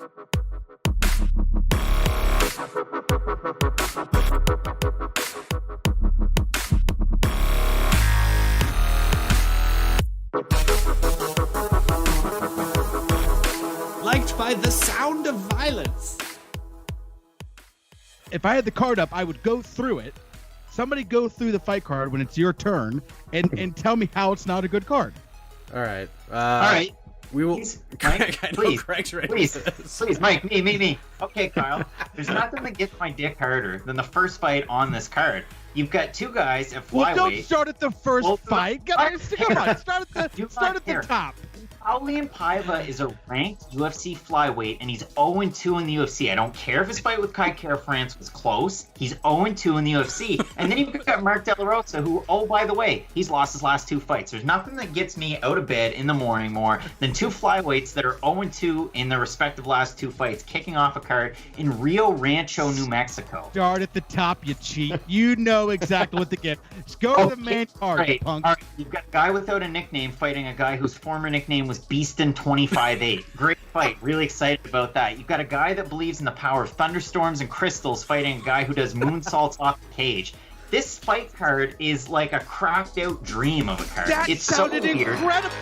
Liked by the sound of violence. If I had the card up, I would go through it. Somebody go through the fight card when it's your turn and tell me how it's not a good card. All right. All right. We will. Mike, please, ready. please, Mike, me. Okay, Kyle. There's nothing that gets my dick harder than the first fight on this card. You've got two guys at flyweight. Well, don't start at the first fight. Come on, start at the top. Paulian Paiva is a ranked UFC flyweight, and he's 0-2 in the UFC. I don't care if his fight with Kai Kara France was close. He's 0-2 in the UFC. And then you've got Mark De La Rosa, who, oh, by the way, he's lost his last two fights. There's nothing that gets me out of bed in the morning more than two flyweights that are 0-2 in their respective last two fights, kicking off a card in Rio Rancho, New Mexico. Start at the top, you cheat. You know exactly what to get. Just go to the main card, right. punk. All right. You've got a guy without a nickname fighting a guy whose former nickname was Beastin 25-8. Great fight. Really excited about that. You've got a guy that believes in the power of thunderstorms and crystals fighting a guy who does moonsaults off the cage. This fight card is like a cracked out dream of a card. That it's sounded so weird. incredible.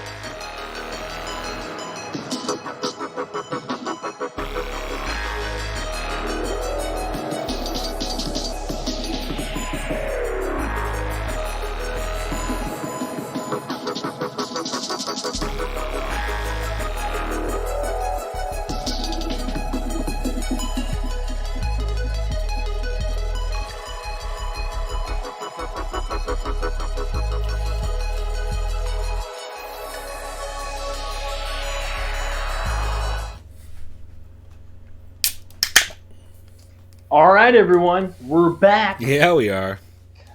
All right, everyone, we're back. Yeah, we are.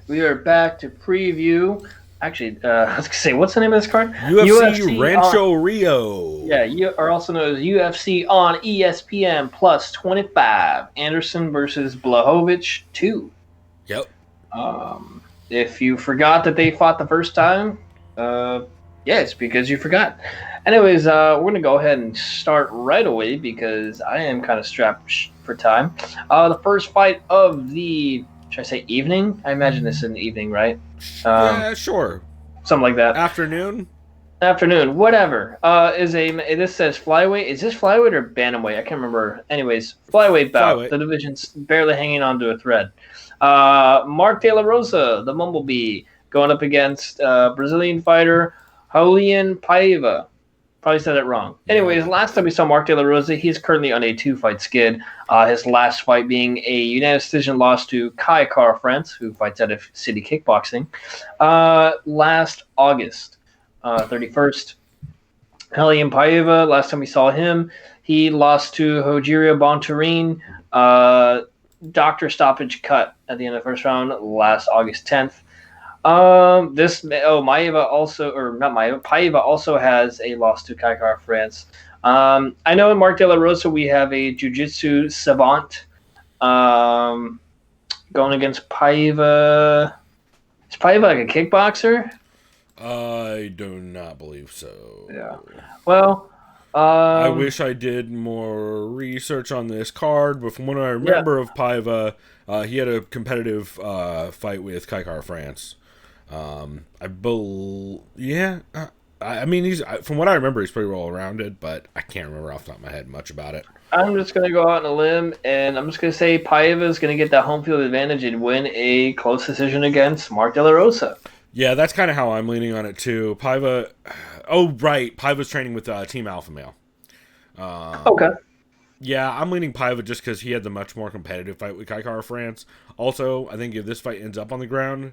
We are back to preview. Actually, I was gonna say, what's the name of this card? UFC Rancho Rio. Yeah, you are also known as UFC on ESPN Plus 25. Anderson versus Blachowicz II. Yep. If you forgot that they fought the first time, it's because you forgot. Anyways, we're going to go ahead and start right away because I am kind of strapped for time. The first fight of the, should I say evening? I imagine this is in the evening, right? Yeah, sure. Something like that. Afternoon, whatever. This says flyweight. Is this flyweight or bantamweight? I can't remember. Anyways, flyweight bout. Flyweight. The division's barely hanging on to a thread. Mark De La Rosa, the Mumblebee, going up against Brazilian fighter Julian Paiva. Probably said it wrong. Anyways, last time we saw Mark De La Rosa, he's currently on a 2-fight skid. His last fight being a unanimous decision loss to Kai Kara France, who fights out of City Kickboxing, last August 31st. Julian Paiva, last time we saw him, he lost to Rogerio Bontorin, doctor stoppage cut at the end of the first round last August 10th. Paiva also has a loss to Kai Kara France. I know in Mark De La Rosa we have a jiu-jitsu savant going against Paiva. Is Paiva like a kickboxer? I do not believe so. Yeah. Well, I wish I did more research on this card, but from what I remember of Paiva, he had a competitive fight with Kai Kara France. I mean, he's from what I remember, he's pretty well rounded, but I can't remember off the top of my head much about it. I'm just going to go out on a limb, and I'm just going to say Paiva is going to get that home field advantage and win a close decision against Mark De La Rosa. Yeah, that's kind of how I'm leaning on it, too. Paiva... Oh, right. Paiva's training with Team Alpha Male. Okay. Yeah, I'm leaning Paiva just because he had the much more competitive fight with Kai Kara France. Also, I think if this fight ends up on the ground,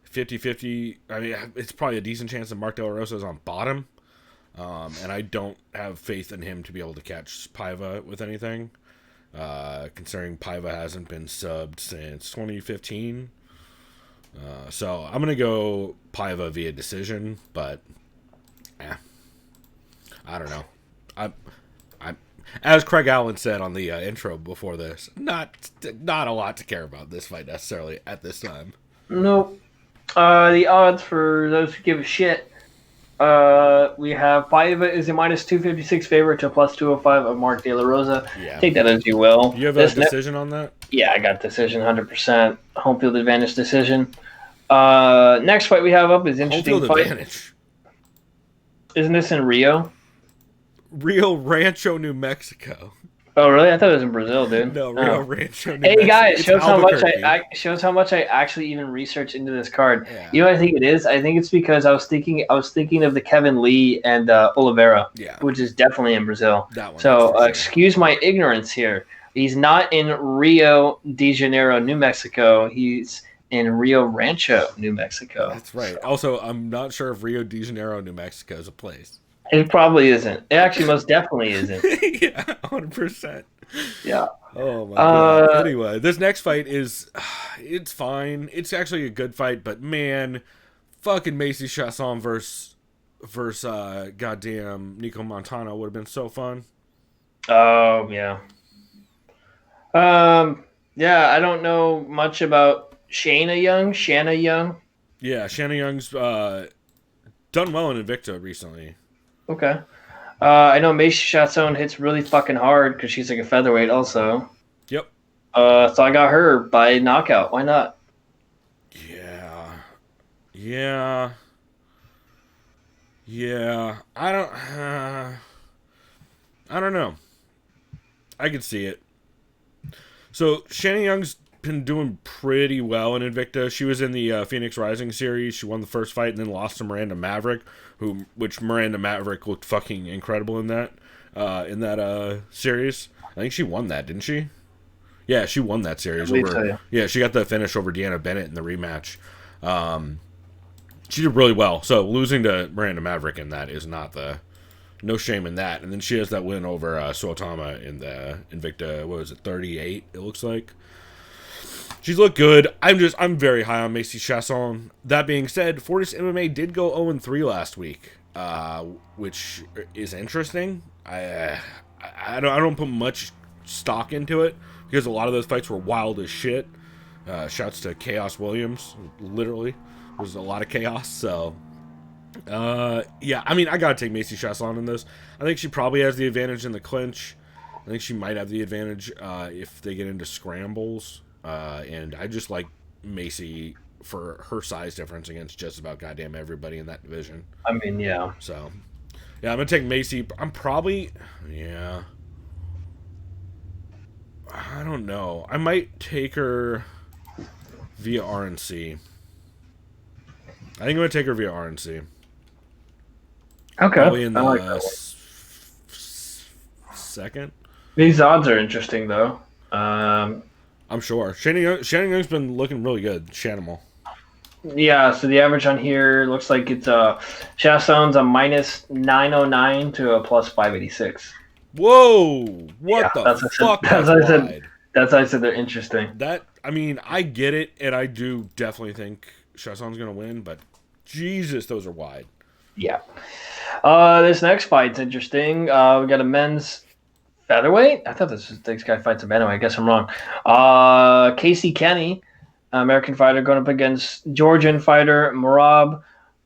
50-50, I mean, it's probably a decent chance that Mark De La Rosa is on bottom. And I don't have faith in him to be able to catch Paiva with anything, considering Paiva hasn't been subbed since 2015. So I'm going to go Paiva via decision, but I don't know. I'm as Craig Allen said on the intro before this, not a lot to care about this fight necessarily at this time. Nope. The odds for those who give a shit We have Paiva is a minus 256 favorite to a plus 205 of Mark De La Rosa. Yeah. Take that as you will. You have a decision on that? Yeah, I got decision 100%. Home field advantage decision. Next fight we have up is interesting Home field fight. advantage. Isn't this in Rio? Rio Rancho, New Mexico. Oh, really? I thought it was in Brazil, dude. No, Rio Rancho, New Hey Mexico. guys, It's shows how much I actually even researched into this card. Yeah. You know what I think it is? I think it's because I was thinking of the Kevin Lee and Oliveira, which is definitely in Brazil. That one. So sure. excuse my ignorance here. He's not in Rio de Janeiro, New Mexico. He's in Rio Rancho, New Mexico. That's right. Also, I'm not sure if Rio de Janeiro, New Mexico is a place. It probably isn't. It actually most definitely isn't. Yeah, 100%. Yeah. Oh my god. Anyway, this next fight is, it's fine. It's actually a good fight, but man, fucking Macy Chasson versus goddamn Nico Montano would have been so fun. Oh yeah. Yeah, I don't know much about Shanna Young. Yeah, Shanna Young's done well in Invicta recently. Okay. I know Macy Chasson hits really fucking hard because she's like a featherweight also. Yep. So I got her by knockout. Why not? Yeah. I don't know. I can see it. So Shanna Young's been doing pretty well in Invicta. She was in the Phoenix Rising series. She won the first fight and then lost to Miranda Maverick, which Miranda Maverick looked fucking incredible in that series. I think she won that, didn't she? Yeah, she won that series over. Yeah, she got the finish over Deanna Bennett in the rematch. She did really well. So losing to Miranda Maverick in that is no shame in that. And then she has that win over Suotama in the Invicta. What was it, 38? It looks like. She's looked good. I'm very high on Macy Chasson. That being said, Fortis MMA did go 0-3 last week, which is interesting. I don't put much stock into it because a lot of those fights were wild as shit. Shouts to Chaos Williams. Literally, there was a lot of chaos. So, yeah, I mean, I gotta take Macy Chasson in this. I think she probably has the advantage in the clinch. I think she might have the advantage if they get into scrambles. And I just like Macy for her size difference against just about goddamn everybody in that division. I mean, yeah. So, yeah, I'm going to take Macy. I'm probably, yeah. I don't know. I might take her via RNC. I think I'm going to take her via RNC. Okay. Probably in the second. These odds are interesting, though. I'm sure. Shannon Young's been looking really good. Shanimal. Yeah, so the average on here looks like it's Chasson's a minus 909 to a plus 586. Whoa! What the fuck? That's why I said they're interesting. I mean, I get it, and I do definitely think Chasson's going to win, but Jesus, those are wide. Yeah. This next fight's interesting. We got a men's featherweight? I thought this guy fights a bantamweight. I guess I'm wrong. Casey Kenny, American fighter, going up against Georgian fighter Merab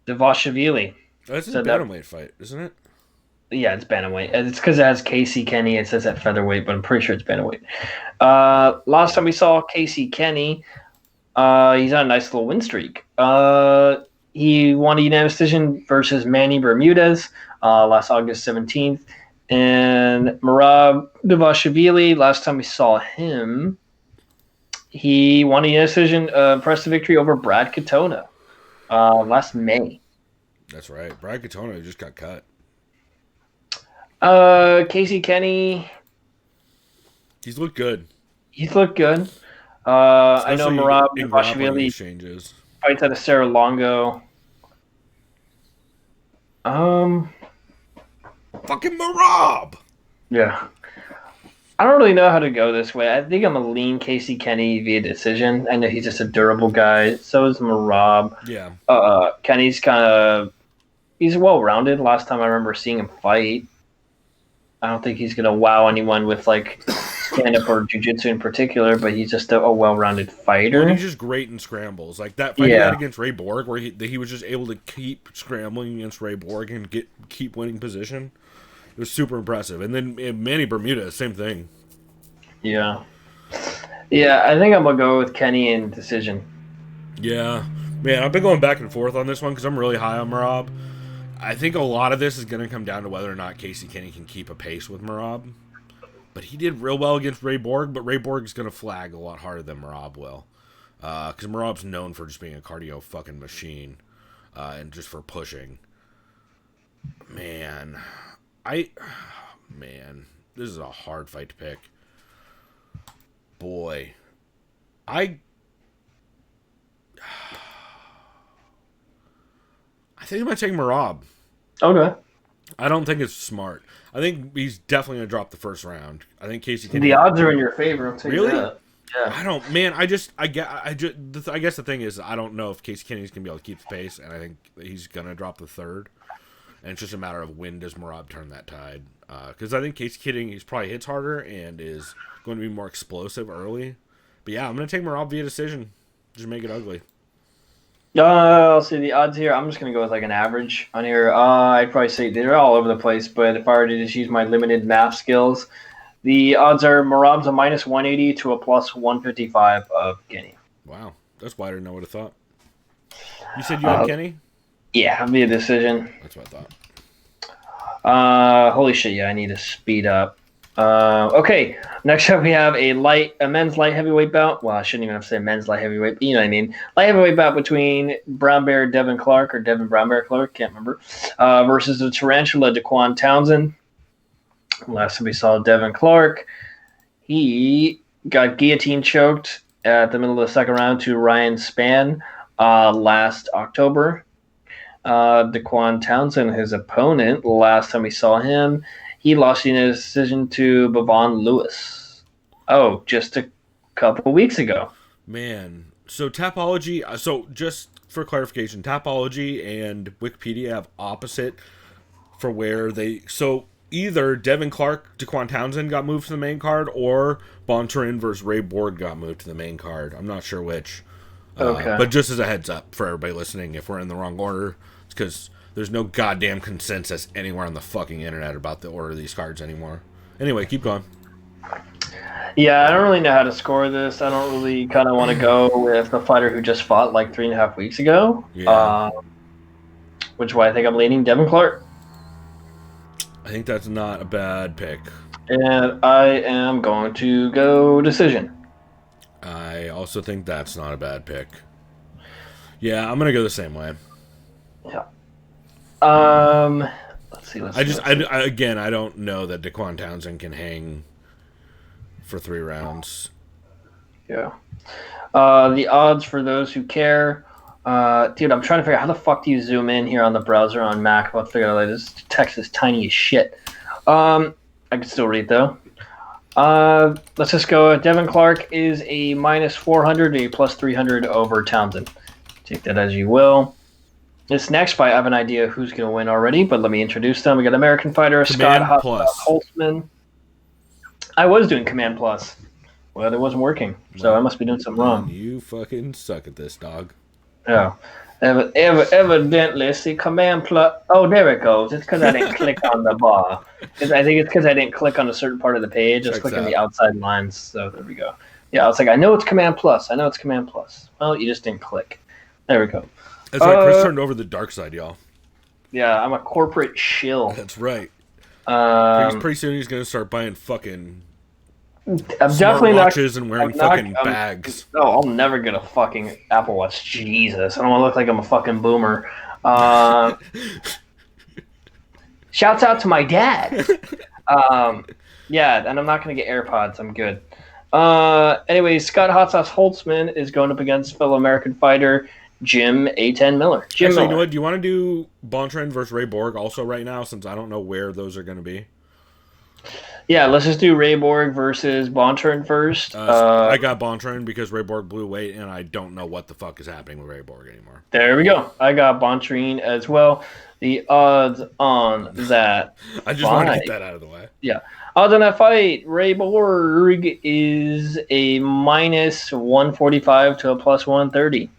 Devashvili. That's a bantamweight fight, isn't it? Yeah, it's bantamweight. It's because it has Casey Kenny. It says at featherweight, but I'm pretty sure it's bantamweight. Last time we saw Casey Kenny, he's on a nice little win streak. He won a unanimous decision versus Manny Bermudez last August 17th. And Merab Devashvili, last time we saw him, he won a decision, impressive victory over Brad Katona last May. That's right. Brad Katona just got cut. Casey Kenny. He's looked good. I know Merab Devashvili fights out of Serra Longo. Fucking Merab! Yeah. I don't really know how to go this way. I think I'm going to lean Casey Kenny via decision. I know he's just a durable guy. So is Merab. Yeah. Kenny's he's well-rounded. Last time I remember seeing him fight. I don't think he's going to wow anyone with, stand-up or jiu-jitsu in particular, but he's just a well-rounded fighter. Well, he's just great in scrambles. Like that fight he had against Ray Borg, where he was just able to keep scrambling against Ray Borg and keep winning position. It was super impressive. And then Manny Bermuda, same thing. Yeah. Yeah, I think I'm going to go with Kenny in decision. Yeah. Man, I've been going back and forth on this one because I'm really high on Merab. I think a lot of this is going to come down to whether or not Casey Kenny can keep a pace with Merab. But he did real well against Ray Borg, but Ray Borg is going to flag a lot harder than Merab will. Because Merab's known for just being a cardio fucking machine. And just for pushing. Man, this is a hard fight to pick. Boy, I think I'm going to take Merab. Okay. I don't think it's smart. I think he's definitely going to drop the first round. I think Casey Kenny... The odds are in your favor. I'll tell you Really? that. Yeah. I don't... Man, I guess the thing is, I don't know if Casey Kenny's going to be able to keep the pace, and I think he's going to drop the third. And it's just a matter of when does Merab turn that tide. Because I think Casey Kenny probably hits harder and is going to be more explosive early. But yeah, I'm going to take Merab via decision. Just make it ugly. I'll see the odds here. I'm just going to go with like an average on here. I'd probably say they're all over the place, but if I were to just use my limited math skills, the odds are Merab's a minus 180 to a plus 155 of Kenny. Wow. That's wider than I would have thought. You said you had Kenny? Yeah, it'll be a decision. That's what I thought. Holy shit, yeah, I need to speed up. Okay, next up we have a men's light heavyweight bout. Well, I shouldn't even have to say men's light heavyweight, but you know what I mean. Light heavyweight bout between Brown Bear Devin Clark, or Devin Brown Bear Clark, can't remember, versus the Tarantula Daquan Townsend. Last time we saw Devin Clark, he got guillotine choked at the middle of the second round to Ryan Spann last October. Daquan Townsend, his opponent, last time we saw him, he lost in a decision to Bavon Lewis. Oh, just a couple weeks ago. Man, so Tapology, so just for clarification, Tapology and Wikipedia have opposite for where they, so either Devin Clark, Daquan Townsend got moved to the main card, or Bontarin versus Ray Borg got moved to the main card. I'm not sure which. Okay. But just as a heads up for everybody listening, if we're in the wrong order, it's because there's no goddamn consensus anywhere on the fucking internet about the order of these cards anymore. Anyway, keep going. Yeah, I don't really know how to score this. I don't really kind of want to go with the fighter who just fought like 3.5 weeks ago. Yeah. Which is why I think I'm leaning Devin Clark. I think that's not a bad pick. And I am going to go decision. I also think that's not a bad pick. Yeah, I'm going to go the same way. Yeah. Let's see. I don't know that Daquan Townsend can hang for 3 rounds. Yeah. The odds for those who care. Dude, I'm trying to figure out how the fuck do you zoom in here on the browser on Mac. I'm about to figure out this text is tiny as shit. I can still read though. Let's just go. Devin Clark is a minus 400, a plus 300 over Townsend. Take that as you will. This next fight, I have an idea who's going to win already, but let me introduce them. We got American fighter Command Scott Plus. Holtzman. I was doing Command Plus. Well, it wasn't working, so I must be doing something wrong. You fucking suck at this, dog. Yeah. Evidently, see, Command Plus. Oh, there it goes. It's because I didn't click on the bar. I think it's because I didn't click on a certain part of the page. I was clicking the outside lines, so there we go. Yeah, I was like, I know it's Command Plus. Well, you just didn't click. There we go. That's right. Chris turned over the dark side, y'all. Yeah, I'm a corporate shill. That's right. Um, Pretty soon he's going to start buying fucking I'm definitely not watches and wearing fucking bags. No, I'll never get a fucking Apple Watch. Jesus, I don't want to look like I'm a fucking boomer. Shouts out to my dad. Yeah, and I'm not going to get AirPods. I'm good. Anyway, Scott Hot Sauce Holtzman is going up against fellow American fighter Jim A10 Miller. Actually, you know what? Do you want to do Bontrain versus Ray Borg also right now, since I don't know where those are going to be? Yeah, let's just do Ray Borg versus Bonturn first. I got Bontrain because Ray Borg blew weight, and I don't know what the fuck is happening with Ray Borg anymore. There we go. I got Bontrain as well. The odds on that. I just want to get that out of the way. Yeah. Odds on that fight, Ray Borg is a minus 145 to a plus 130.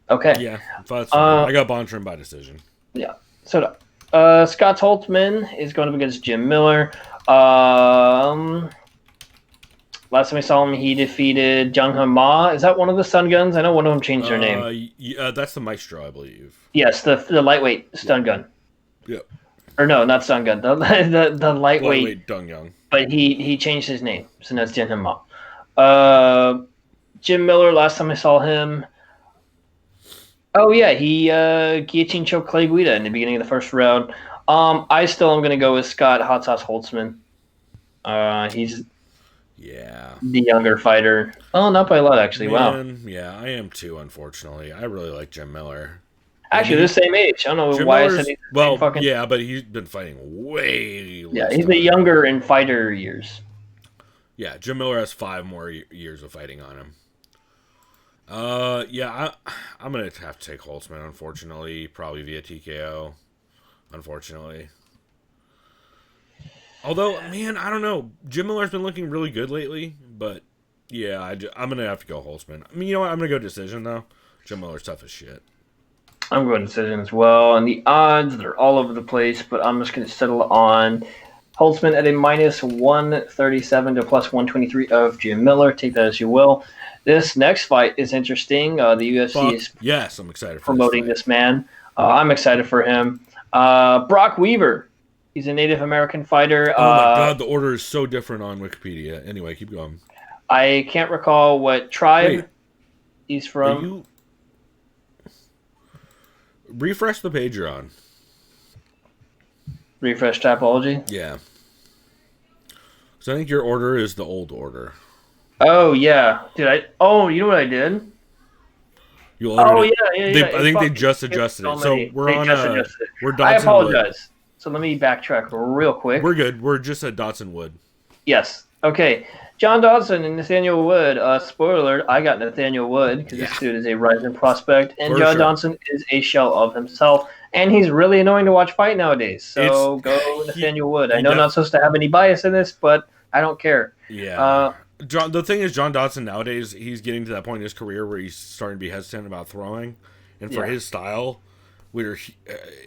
Okay. Yeah, that's fine. I got Bontrain by decision. Yeah. So Scott Holtzman is going up against Jim Miller. Last time I saw him, he defeated Jung Hun Ma. Is that one of the Stun Guns? I know one of them changed their name. That's the Maestro, I believe. Yes, the lightweight Stun Gun. Yep. Or no, not Stun Gun. The lightweight Dung Young. But he changed his name, so now it's Jung Hun Ma. Jim Miller, last time I saw him. Oh, yeah, he guillotine choked Clay Guida in the beginning of the first round. I still am going to go with Scott Hot Sauce Holtzman. He's the younger fighter. Oh, not by a lot, actually. Man, wow. Yeah, I am too, unfortunately. I really like Jim Miller. Actually, they're the same age. I don't know Jim why Miller's, I said he's but he's been fighting way less. Yeah, he's the younger in fighter years. Yeah, Jim Miller has 5 more years of fighting on him. I'm going to have to take Holtzman, unfortunately, probably via TKO, unfortunately. Although, man, I don't know. Jim Miller's been looking really good lately, but, yeah, I'm going to have to go Holtzman. I mean, you know what? I'm going to go decision, though. Jim Miller's tough as shit. I'm going decision as well, and the odds, they're all over the place, but I'm just going to settle on Holtzman at a minus 137 to plus 123 of Jim Miller. Take that as you will. This next fight is interesting. The UFC is I'm excited for promoting this man. I'm excited for him. Brock Weaver. He's a Native American fighter. Oh my god, the order is so different on Wikipedia. Anyway, keep going. I can't recall what tribe he's from. Refresh the page you're on. Refresh typology? Yeah. So I think your order is the old order. Oh, yeah. You know what I did? Yeah. I think they just adjusted it. So we're Dodson I apologize. Wood. So let me backtrack real quick. We're good. We're just at Dodson Wood. Yes. Okay. John Dodson and Nathaniel Wood. Spoiler alert, I got Nathaniel Wood because this dude is a rising prospect. And John Dodson is a shell of himself. And he's really annoying to watch fight nowadays. So go Nathaniel Wood. I know I'm not supposed to have any bias in this, but I don't care. Yeah. The thing is, John Dodson nowadays, he's getting to that point in his career where he's starting to be hesitant about throwing. And for his style, where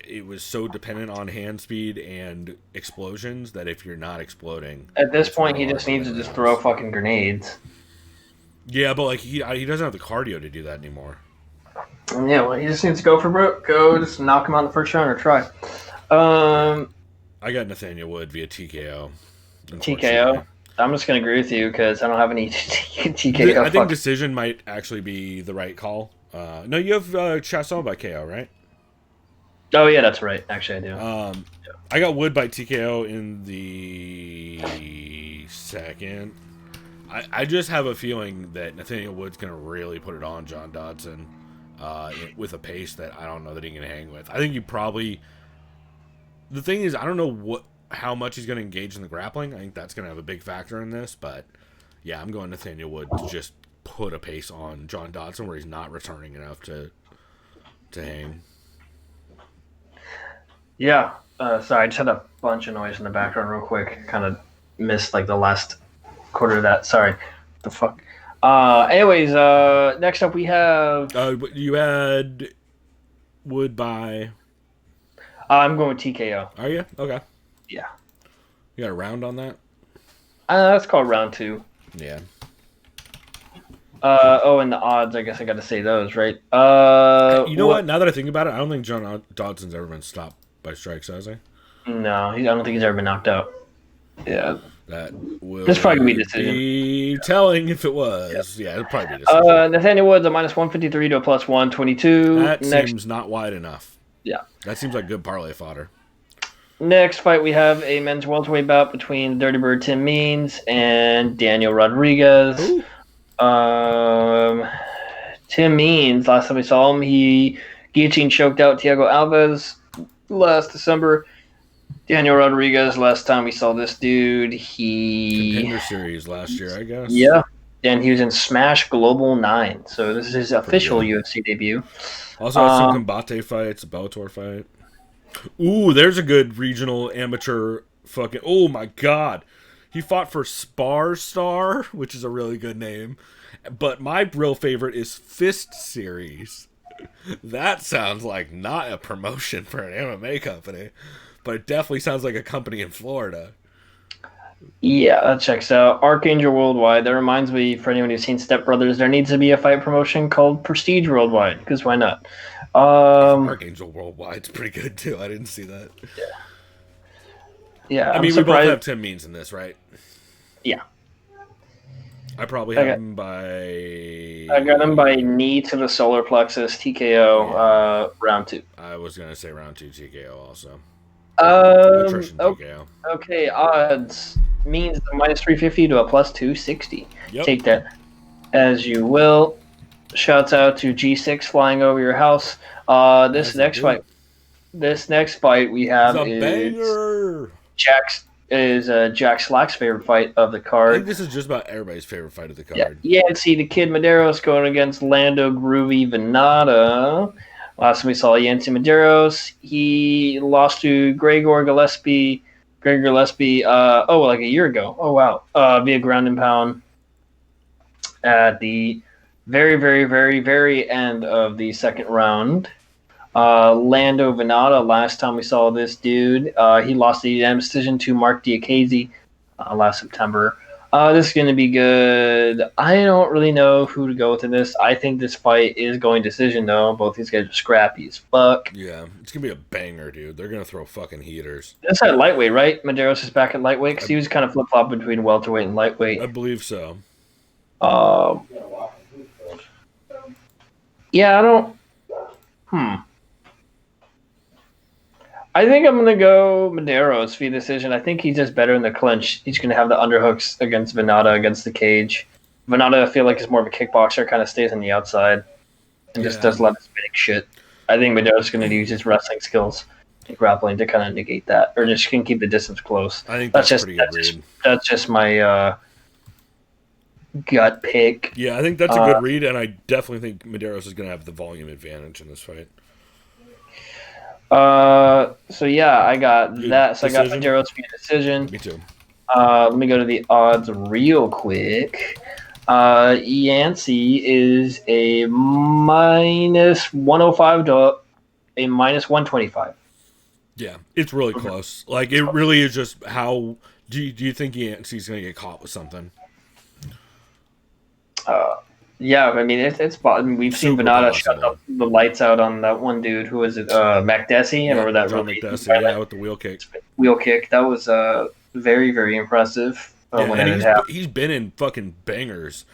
it was so dependent on hand speed and explosions that if you're not exploding... At this point, he just needs to just throw fucking grenades. Yeah, but like he doesn't have the cardio to do that anymore. Yeah, well, he just needs to go for broke. Go just knock him out in the first round or try. I got Nathaniel Wood via TKO. TKO? I'm just going to agree with you because I don't have any TKO. I think decision might actually be the right call. No, you have Chasson by KO, right? Oh, yeah, that's right. Actually, I do. I got Wood by TKO in the second. I just have a feeling that Nathaniel Wood's going to really put it on John Dodson with a pace that I don't know that he can hang with. I think you probably... The thing is, I don't know how much he's going to engage in the grappling. I think that's going to have a big factor in this, but yeah, I'm going Nathaniel Wood to just put a pace on John Dodson where he's not returning enough to hang. Yeah. Sorry, I just had a bunch of noise in the background real quick. Kind of missed like the last quarter of that. Sorry. The fuck. Anyways, next up we have... you had Wood by... I'm going with TKO. Are you? Okay. Yeah. You got a round on that? That's called round 2. Yeah. And the odds, I guess I got to say those, right? You know what? Now that I think about it, I don't think John Dodson's ever been stopped by strikes, has he? No, I don't think he's ever been knocked out. Yeah. That will this probably be decision. Be telling if it was. Yeah, it'll probably be decision. Nathaniel Woods a minus 153 to a plus 122. That seems not wide enough. Yeah. That seems like good parlay fodder. Next fight, we have a men's welterweight bout between Dirty Bird Tim Means and Daniel Rodriguez. Tim Means, last time we saw him, he guillotine choked out Thiago Alves last December. Daniel Rodriguez, last time we saw this dude, he... Contender Series last year, I guess. Yeah. And he was in Smash Global 9. So this is his official good. UFC debut. Also had some Combate fights, a Bellator fight. Ooh, there's a good regional amateur fucking... Oh, my God. He fought for Spar Star, which is a really good name. But my real favorite is Fist Series. That sounds like not a promotion for an MMA company. But it definitely sounds like a company in Florida. Yeah, that checks out. Archangel Worldwide. That reminds me, for anyone who's seen Step Brothers, there needs to be a fight promotion called Prestige Worldwide, because why not? Archangel Worldwide's pretty good, too. I didn't see that. Yeah, I mean, we both have Tim Means in this, right? Yeah. I probably have him by... I got him by knee to the solar plexus, TKO, round 2. I was going to say round 2 TKO also. TKO. Okay, odds. Means a minus 350 to a plus 260. Yep. Take that as you will. Shouts out to G6 flying over your house. This next fight we have is Jack Slack's favorite fight of the card. I think this is just about everybody's favorite fight of the card. Yeah, Yancy the Kid Medeiros going against Lando Groovy Venata. Last time we saw Yancy Medeiros, he lost to Gregor Gillespie, like a year ago. Oh, wow. Via ground and pound at the very, very, very, very end of the second round. Lando Venata, last time we saw this dude, he lost the unanimous decision to Mark Diakiese last September. This is going to be good. I don't really know who to go with in this. I think this fight is going decision, though. Both these guys are scrappy as fuck. Yeah, it's going to be a banger, dude. They're going to throw fucking heaters. That's at lightweight, right? Medeiros is back at lightweight? Because he was kind of flip-flopping between welterweight and lightweight. I believe so. Yeah, I don't... I think I'm going to go Medeiros via decision. I think he's just better in the clinch. He's going to have the underhooks against Venata, against the cage. Venata, I feel like, is more of a kickboxer, kind of stays on the outside and just does a lot of spinning shit. I think Medeiros is going to use his wrestling skills and grappling to kind of negate that, or just can keep the distance close. I think that's pretty good read. That's just my gut pick. Yeah, I think that's a good read, and I definitely think Medeiros is going to have the volume advantage in this fight. So yeah, I got that. So Decision? I got Medeiros via decision. Me too. Let me go to the odds real quick. Yancey is a minus 105 to a minus 125. Yeah, it's really close. Like, it really is just how... Do you think Yancey's going to get caught with something? Yeah, I mean, it's we've seen Venata shut the lights out on that one dude. Who was it? McDessie? I remember that. John McDessie, with the wheel kick. That was very, very impressive. He's been in fucking bangers.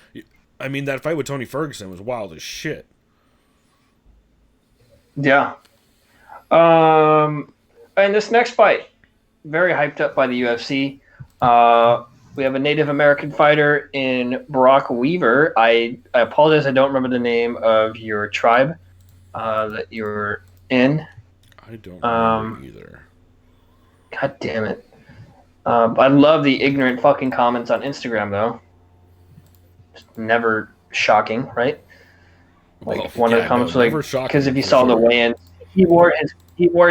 I mean, that fight with Tony Ferguson was wild as shit. Yeah. And this next fight, very hyped up by the UFC. We have a Native American fighter in Brock Weaver. I apologize, I don't remember the name of your tribe that you're in. I don't remember either. God damn it. I love the ignorant fucking comments on Instagram, though. Just never shocking, right? Like, of the comments was like, because if you saw the weigh-in, he wore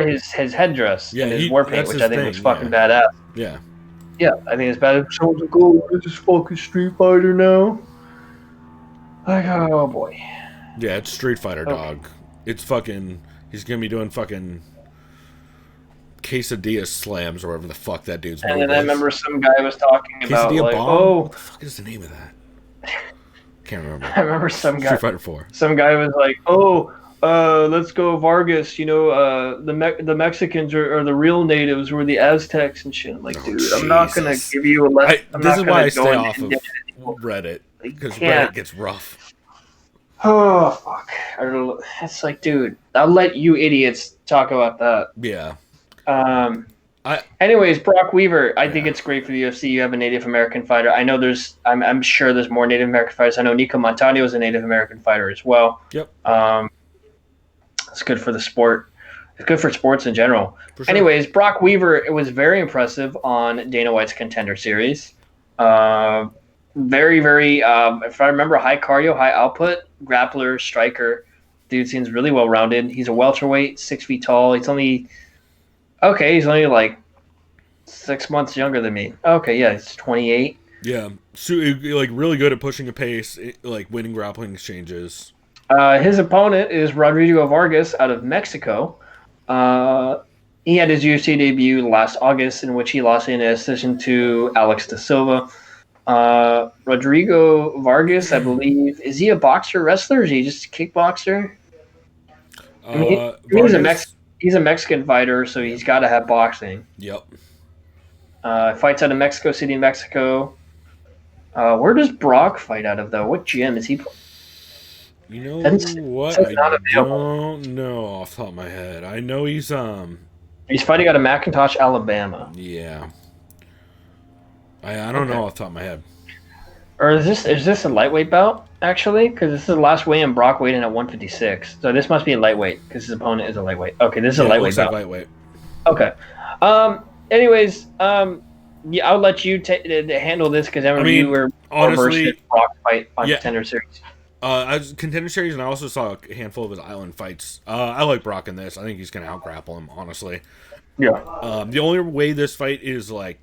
his headdress and his war paint, which I think was fucking badass. Yeah. Yeah, I think it's bad. Someone's like, oh, this is fucking Street Fighter now. Like, oh boy. Yeah, it's Street Fighter, dog. It's fucking... He's gonna be doing fucking... quesadilla slams or whatever the fuck that dude's And then I remember some guy was talking about, like, bomb? What the fuck is the name of that? Can't remember. I remember some guy... Street Fighter 4. Some guy was like, let's go Vargas, the Mexicans are the real natives, were the Aztecs and shit. I'm like, dude, Jesus. I'm not going to give you a lesson. This is why I stay off of Reddit, because Reddit gets rough. Oh, fuck. It's like, dude, I'll let you idiots talk about that. Yeah. Anyways, Brock Weaver, I think it's great for the UFC. You have a Native American fighter. I know I'm sure there's more Native American fighters. I know Nico Montaño is a Native American fighter as well. Yep. It's good for the sport. It's good for sports in general. For sure. Anyways, Brock Weaver, it was very impressive on Dana White's Contender Series. Very, very, if I remember, high cardio, high output, grappler, striker. Dude seems really well-rounded. He's a welterweight, 6 feet tall. He's only like 6 months younger than me. Okay, yeah, he's 28. Yeah, so like really good at pushing a pace, like winning grappling exchanges. His opponent is Rodrigo Vargas out of Mexico. He had his UFC debut last August, in which he lost in a decision to Alex da Silva. Rodrigo Vargas, I believe, is he a boxer wrestler? Or is he just a kickboxer? I mean, he's a Mexican fighter, so he's got to have boxing. Yep. Fights out of Mexico City, Mexico. Where does Brock fight out of, though? What gym is he? You know what? I don't know off the top of my head. I know he's fighting out of McIntosh, Alabama. Yeah. I don't know off the top of my head. Or is this a lightweight bout, actually? Because this is the last weigh-in. Brock weighed in at 156. So this must be a lightweight, because his opponent is a lightweight. Okay, this is a lightweight bout. Like lightweight. Okay. Anyways, yeah, I'll let you handle this, because you were honestly Brock fight on Contender Series. I was Contender Series, and I also saw a handful of his island fights. I like Brock in this. I think he's going to out-grapple him, honestly. Yeah. The only way this fight is, like,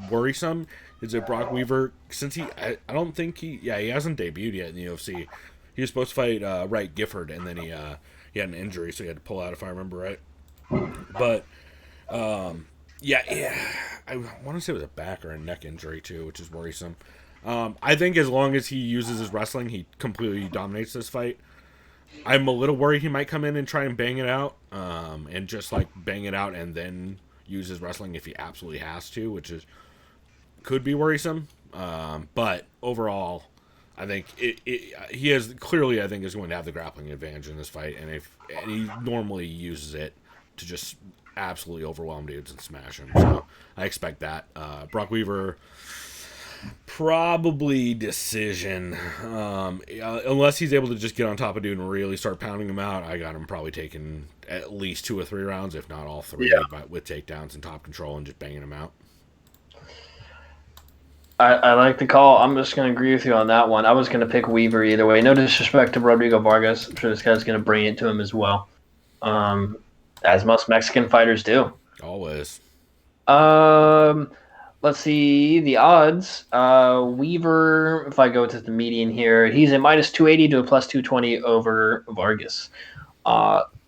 worrisome is that Brock Weaver, since I don't think he hasn't debuted yet in the UFC. He was supposed to fight Wright Gifford, and then he had an injury, so he had to pull out, if I remember right. But, I want to say it was a back or a neck injury, too, which is worrisome. I think as long as he uses his wrestling, he completely dominates this fight. I'm a little worried he might come in and try and bang it out, and just like bang it out and then use his wrestling if he absolutely has to, which could be worrisome. But overall, I think he has clearly, I think, is going to have the grappling advantage in this fight, and he normally uses it to just absolutely overwhelm dudes and smash them. So I expect that. Brock Weaver. Probably decision. Unless he's able to just get on top of dude and really start pounding him out, I got him probably taking at least 2 or 3 rounds, if not all 3, but with takedowns and top control and just banging him out. I like the call. I'm just going to agree with you on that one. I was going to pick Weaver either way. No disrespect to Rodrigo Vargas. I'm sure this guy's going to bring it to him as well. As most Mexican fighters do. Always. Let's see the odds. Weaver, if I go to the median here, he's a minus 280 to a plus 220 over Vargas.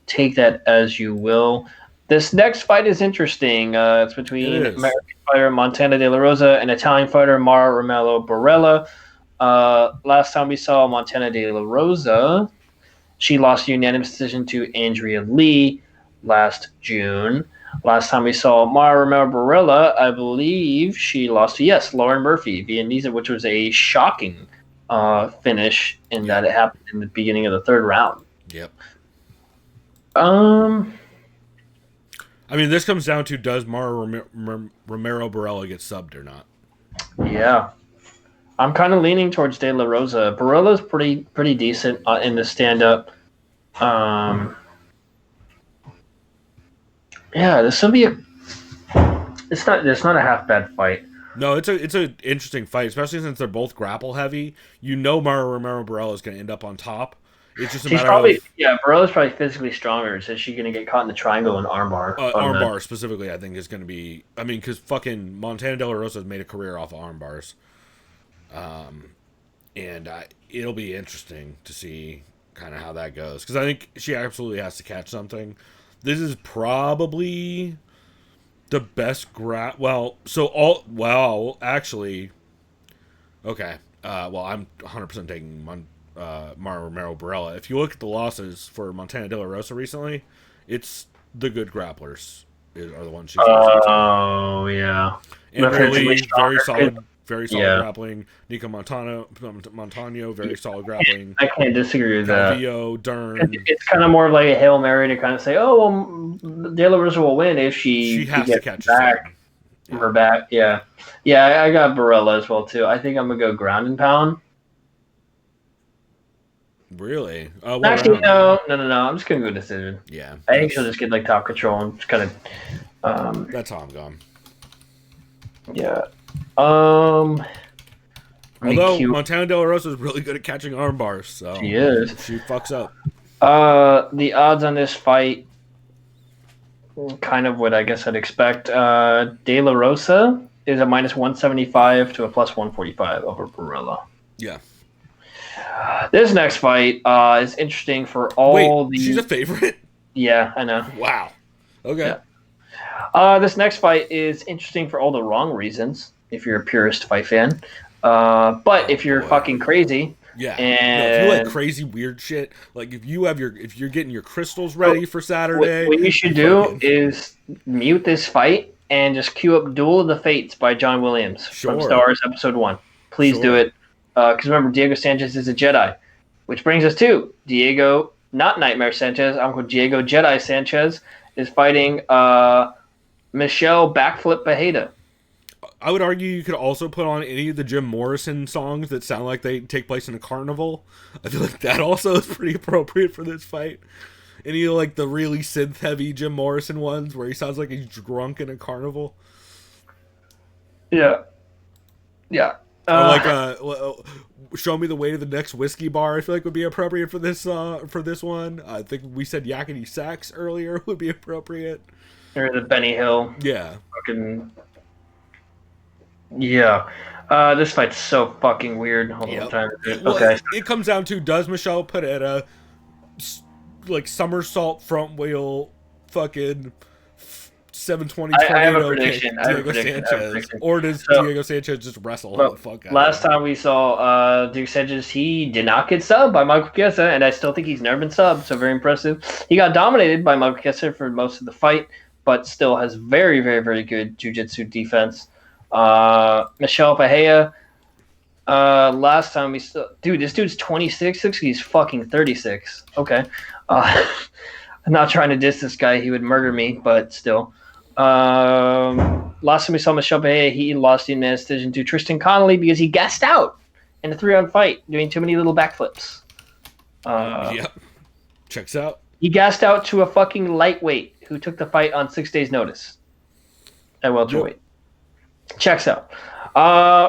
Take that as you will. This next fight is interesting. It's between American fighter Montana De La Rosa and Italian fighter Mara Romero Barella. Last time we saw Montana De La Rosa, she lost a unanimous decision to Andrea Lee last June. Last time we saw Mara Romero Barella, I believe she lost to, Lauren Murphy, Vietnamese, which was a shocking finish in that it happened in the beginning of the 3rd round. Yep. I mean, this comes down to, does Mara Romero Barella get subbed or not? Yeah. I'm kind of leaning towards De La Rosa. Barella's pretty decent in the stand-up. Yeah, this will be it's not a half bad fight. No, it's an interesting fight, especially since they're both grapple heavy. You know Mara Romero Barella is going to end up on top. It's just a matter of Barella's probably physically stronger. So she's going to get caught in the triangle and armbar. Armbar specifically, I think, is going to be. I mean, because fucking Montana De La Rosa has made a career off of armbars. And it'll be interesting to see kind of how that goes, because I think she absolutely has to catch something. This is probably the best actually, okay. I'm 100% taking Mara Romero Barella. If you look at the losses for Montana De La Rosa recently, it's the good grapplers are the ones she's losing to. Oh, yeah. Andrea Lee, very solid grappling. Nico Montano, very solid grappling. I can't disagree with that. Calvillo, Dern. It's kind of more of like a Hail Mary to kind of say, oh, well, De La Rosa will win if she has to catch back. Her back, yeah. Yeah, I got Barella as well, too. I think I'm going to go ground and pound. Really? What Actually, round? no. I'm just gonna go decision. Yeah. I think she'll just get like top control and just kind of. That's how I'm going. Yeah. Although Montana De La Rosa is really good at catching arm bars, so She is. she fucks up. The odds on this fight, kind of what I guess I'd expect. De La Rosa is a -175 to a +145 over Barella. Yeah. This next fight is interesting for all the. She's a favorite? Yeah, I know. Wow. Okay. Yeah. This next fight is interesting for all the wrong reasons. If you're a purist fight fan, but if you're fucking crazy. Yeah, and if you like crazy weird shit, like if you're getting your crystals ready for Saturday, what you should do is mute this fight and just cue up "Duel of the Fates" by John Williams from Star Wars Episode 1. Please do it, because remember Diego Sanchez is a Jedi, which brings us to Diego, not Nightmare Sanchez, Uncle Diego Jedi Sanchez is fighting Michelle Backflip Bajeda. I would argue you could also put on any of the Jim Morrison songs that sound like they take place in a carnival. I feel like that also is pretty appropriate for this fight. Any of like the really synth-heavy Jim Morrison ones where he sounds like he's drunk in a carnival. Yeah. Or like "Show Me the Way to the Next Whiskey Bar." I feel like would be appropriate for this one. I think we said "Yakety Sax" earlier would be appropriate. Or the Benny Hill. Yeah. Fucking. Yeah. This fight's so fucking weird. Hold on, I'm trying to... Well, okay. It comes down to, does Michelle Pineda like somersault front wheel fucking 720 I have a tornado prediction. kick Diego Sanchez, or does Diego Sanchez just wrestle the fuck out? Last time we saw Diego Sanchez, he did not get subbed by Michael Chiesa, and I still think he's never been subbed, so very impressive. He got dominated by Michael Chiesa for most of the fight, but still has very, very, very good jiu-jitsu defense. Michelle Pajea, last time we saw... Dude, this dude's 26. Looks like he's fucking 36. Okay. I'm not trying to diss this guy. He would murder me, but still. Last time we saw Michelle Pajea, he lost the unanimous decision to Tristan Connolly because he gassed out in a 3-round fight, doing too many little backflips. Yep. Checks out. He gassed out to a fucking lightweight who took the fight on 6 days' notice at welterweight. Yep. Checks out.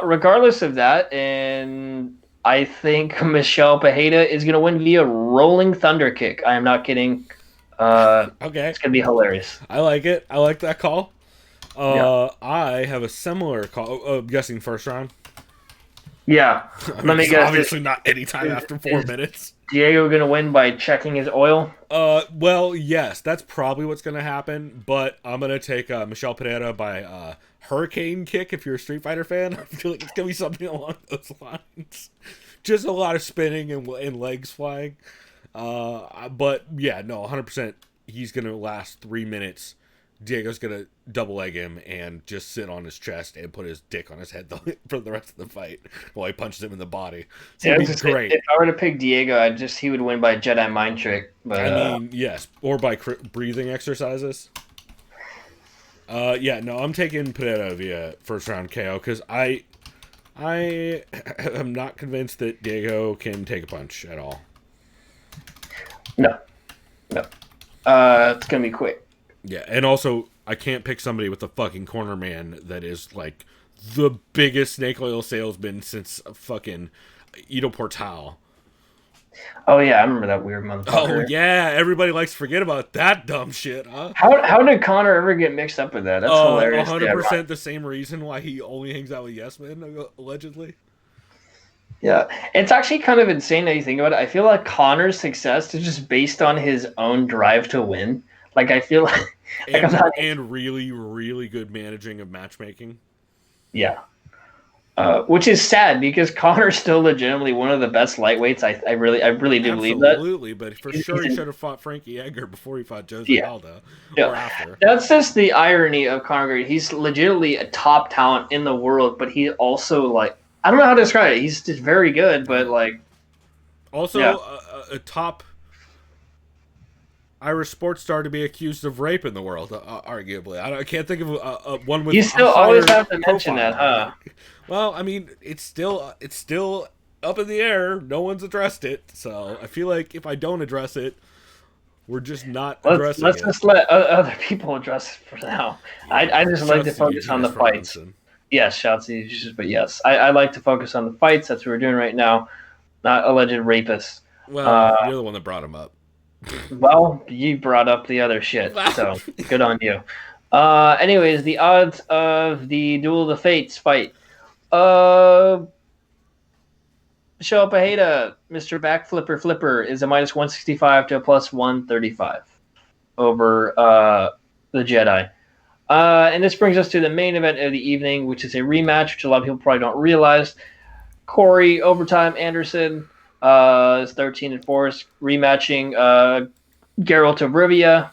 Regardless of that, and I think Michelle Pajeda is going to win via rolling thunder kick. I am not kidding. Okay. It's going to be hilarious. I like it. I like that call. Yeah. I have a similar call. Guessing first round. Yeah. Let me guess. Obviously not anytime after 4 minutes. Diego going to win by checking his oil? Well, yes. That's probably what's going to happen, but I'm going to take Michelle Pineda by hurricane kick if you're a Street Fighter fan. I feel like it's going to be something along those lines. Just a lot of spinning and legs flying. But yeah, no, 100%. He's going to last 3 minutes. Diego's going to double leg him and just sit on his chest and put his dick on his head for the rest of the fight while he punches him in the body. It's going to be great. If I were to pick Diego, he would win by Jedi mind trick. But I mean, yes, or by breathing exercises. Yeah, no, I'm taking Pineda via first round KO because I am not convinced that Diego can take a punch at all. No. It's gonna be quick. Yeah, and also I can't pick somebody with a fucking corner man that is like the biggest snake oil salesman since fucking Ito Portal. Oh yeah, I remember that weird motherfucker. Oh yeah, everybody likes to forget about that dumb shit, huh? How did Connor ever get mixed up with that? That's hilarious. 100% the same reason why he only hangs out with Yes Men, allegedly. Yeah, it's actually kind of insane that you think about it. I feel like Connor's success is just based on his own drive to win. Like I feel like, and really, really good managing of matchmaking. Yeah. Which is sad because Connor's still legitimately one of the best lightweights. I really do believe that. Absolutely, but for sure he should have fought Frankie Edgar before he fought Jose Aldo. Yeah. Or after. That's just the irony of Conor. He's legitimately a top talent in the world, but he also like I don't know how to describe it. He's just very good, but like also a top Irish sports star to be accused of rape in the world, arguably. I can't think of one with. You still always have to mention that, huh? Well, I mean, it's still up in the air. No one's addressed it. So I feel like if I don't address it, we're just not addressing let's it. just let other people address it for now. I just like to focus on the fights. Yes, shouts to you, but yes, I like to focus on the fights. That's what we're doing right now, not alleged rapists. Well, you're the one that brought him up. Well, you brought up the other shit, so good on you. Anyways, the odds of the Duel of the Fates fight. Show up Aheda, Mr. Backflipper Flipper, is a minus 165 to a plus 135 over the Jedi. And this brings us to the main event of the evening, which is a rematch, which a lot of people probably don't realize. Corey Overtime Anderson is 13-4, rematching Geralt of Rivia,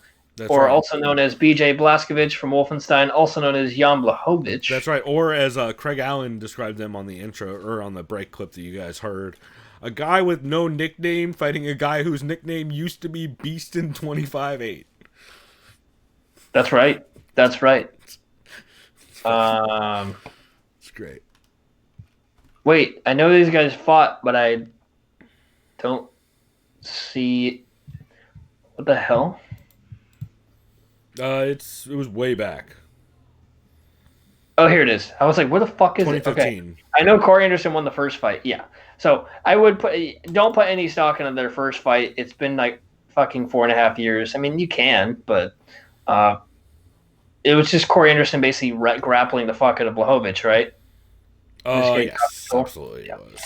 also known as BJ Blachowicz from Wolfenstein, also known as Jan Blachowicz. That's right. Or as Craig Allen described them on the intro or on the break clip that you guys heard, a guy with no nickname fighting a guy whose nickname used to be Beastin 25-8. That's right. That's right. It's great. Wait, I know these guys fought, but I don't see what the hell. It was way back. Oh, here it is. I was like, where the fuck is it? Okay. I know Corey Anderson won the first fight. Yeah. So I would don't put any stock into their first fight. It's been like fucking 4.5 years. I mean, you can, but it was just Corey Anderson basically grappling the fuck out of Blachowicz, right? Oh, yes, absolutely. Yeah. It was.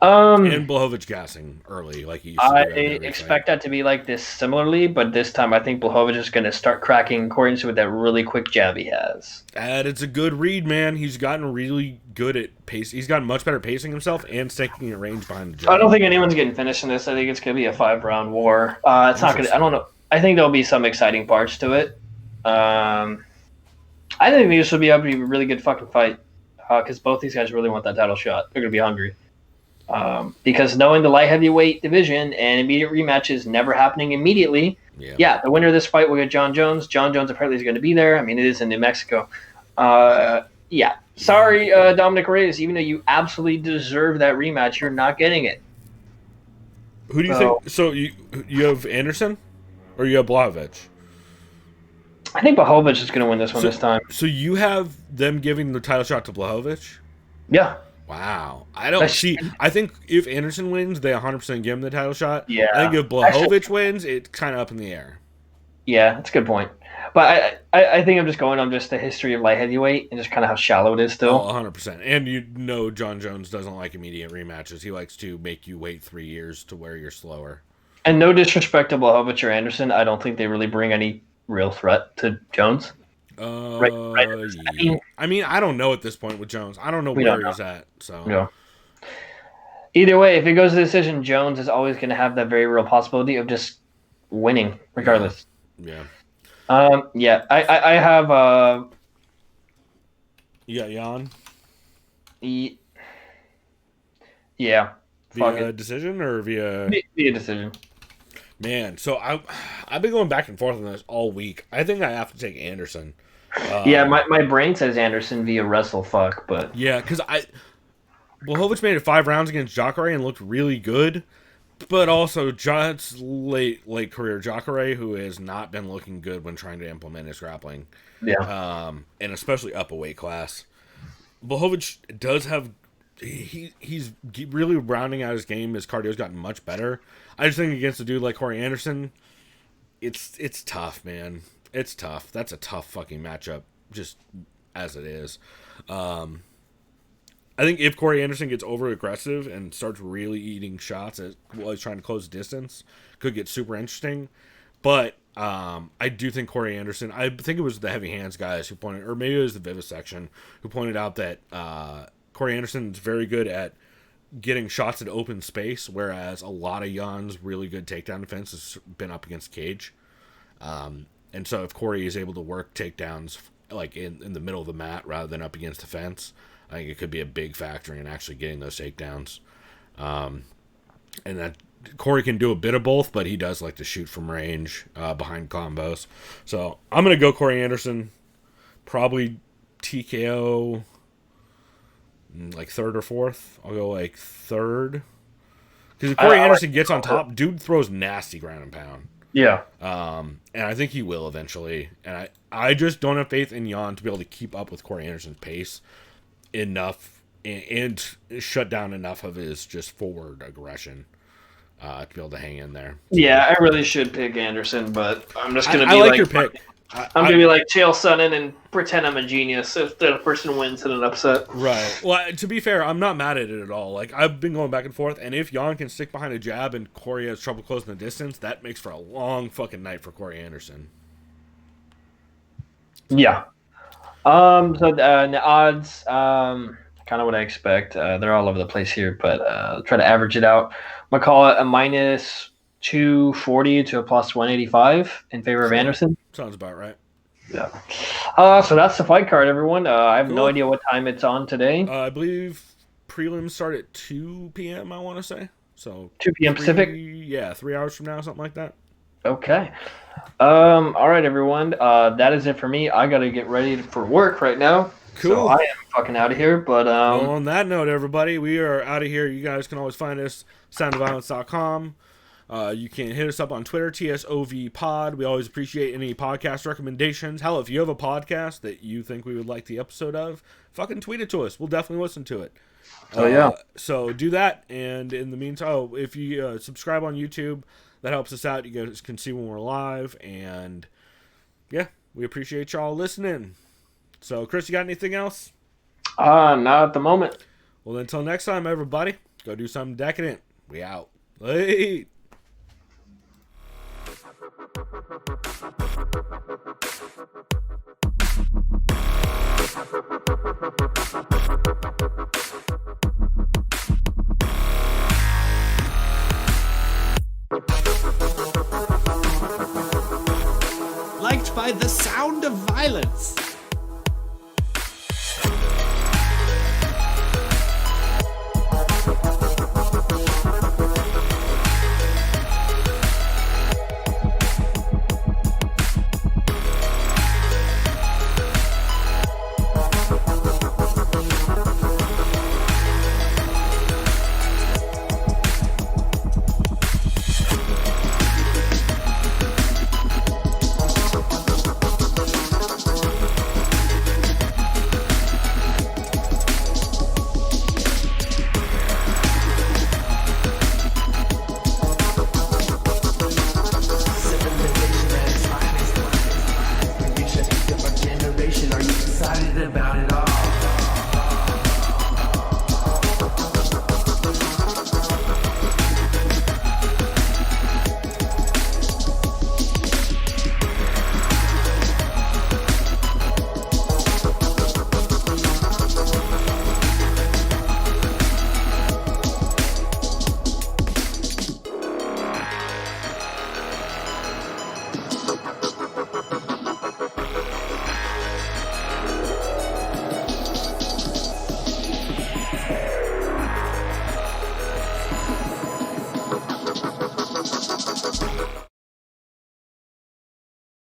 And Blachowicz gassing early, like he used to do. I expect that to be like this similarly, but this time I think Blachowicz is going to start cracking Corey Anderson with that really quick jab he has. And it's a good read, man. He's gotten really good at pace. He's gotten much better pacing himself and sticking at range behind the jab. I don't think anyone's getting finished in this. I think it's going to be a 5-round war. It's not going to. I don't know. I think there'll be some exciting parts to it. I think this will be a really good fucking fight because both these guys really want that title shot. They're going to be hungry. Because knowing the light heavyweight division and immediate rematches never happening immediately, the winner of this fight will get John Jones. John Jones apparently is going to be there. I mean, it is in New Mexico. Sorry, Dominic Reyes, even though you absolutely deserve that rematch, you're not getting it. Who do you think? So you have Anderson or you have Blachowicz? I think Blachowicz is going to win this one this time. So you have them giving the title shot to Blachowicz? Yeah. Wow. I don't see. I think if Anderson wins, they 100% give him the title shot. Yeah. I think if Blachowicz wins, it's kind of up in the air. Yeah, that's a good point. But I think I'm just going on just the history of light heavyweight and just kind of how shallow it is still. 100%. And you know John Jones doesn't like immediate rematches. He likes to make you wait 3 years to where you're slower. And no disrespect to Blachowicz or Anderson, I don't think they really bring any real threat to Jones. Right. I mean, I don't know at this point with Jones. I don't know where he's at. So yeah. Either way, if it goes to decision, Jones is always going to have that very real possibility of just winning, regardless. Yeah. I have. You got Jan? Yeah. Via decision or via decision? Man, so I've been going back and forth on this all week. I think I have to take Anderson. My brain says Anderson via WrestleFuck, but yeah, because Blachowicz made it 5 rounds against Jacare and looked really good, but also it's late career Jacare, who has not been looking good when trying to implement his grappling. Yeah, and especially up a weight class. Blachowicz does have. He's really rounding out his game. His cardio's gotten much better. I just think against a dude like Corey Anderson, it's tough, man. It's tough. That's a tough fucking matchup, just as it is. I think if Corey Anderson gets over aggressive and starts really eating shots while he's trying to close distance, could get super interesting. But I do think Corey Anderson. I think it was the heavy hands guys who pointed, or maybe it was the Vivisection who pointed out that Corey Anderson is very good at getting shots at open space, whereas a lot of Jan's really good takedown defense has been up against cage. And so if Corey is able to work takedowns like in the middle of the mat rather than up against the fence, I think it could be a big factor in actually getting those takedowns. And that Corey can do a bit of both, but he does like to shoot from range behind combos. So I'm going to go Corey Anderson, probably TKO. like third or fourth. I'll go like third. Because if Corey Anderson gets on top, dude throws nasty ground and pound. Yeah. And I think he will eventually. And I just don't have faith in Jan to be able to keep up with Corey Anderson's pace enough and shut down enough of his just forward aggression to be able to hang in there. Yeah, I really should pick Anderson, but I'm just gonna be I like your pick. I'm gonna be like Chael Sonnen and pretend I'm a genius if the person wins in an upset. Right. Well, to be fair, I'm not mad at it at all. Like, I've been going back and forth, and if Jan can stick behind a jab and Corey has trouble closing the distance, that makes for a long fucking night for Corey Anderson. Yeah. So the odds, kind of what I expect. They're all over the place here, but try to average it out. I'm gonna call it a minus 240 to a plus 185 in favor of Anderson. Sounds about right. Yeah. So that's the fight card, everyone. I have no idea what time it's on today. I believe prelims start at 2 p.m., I want to say. So 2 p.m. Pacific? Yeah, 3 hours from now, something like that. Okay. All right, everyone. That is it for me. I got to get ready for work right now. Cool. So I am fucking out of here. But well, on that note, everybody, we are out of here. You guys can always find us soundofviolence.com. You can hit us up on Twitter, TSOVpod. We always appreciate any podcast recommendations. Hell, if you have a podcast that you think we would like the episode of, fucking tweet it to us. We'll definitely listen to it. Oh, yeah. So do that. And in the meantime, if you subscribe on YouTube, that helps us out. You guys can see when we're live. And, yeah, we appreciate y'all listening. So, Chris, you got anything else? Not at the moment. Well, until next time, everybody, go do something decadent. We out. Late. Liked by the sound of violence.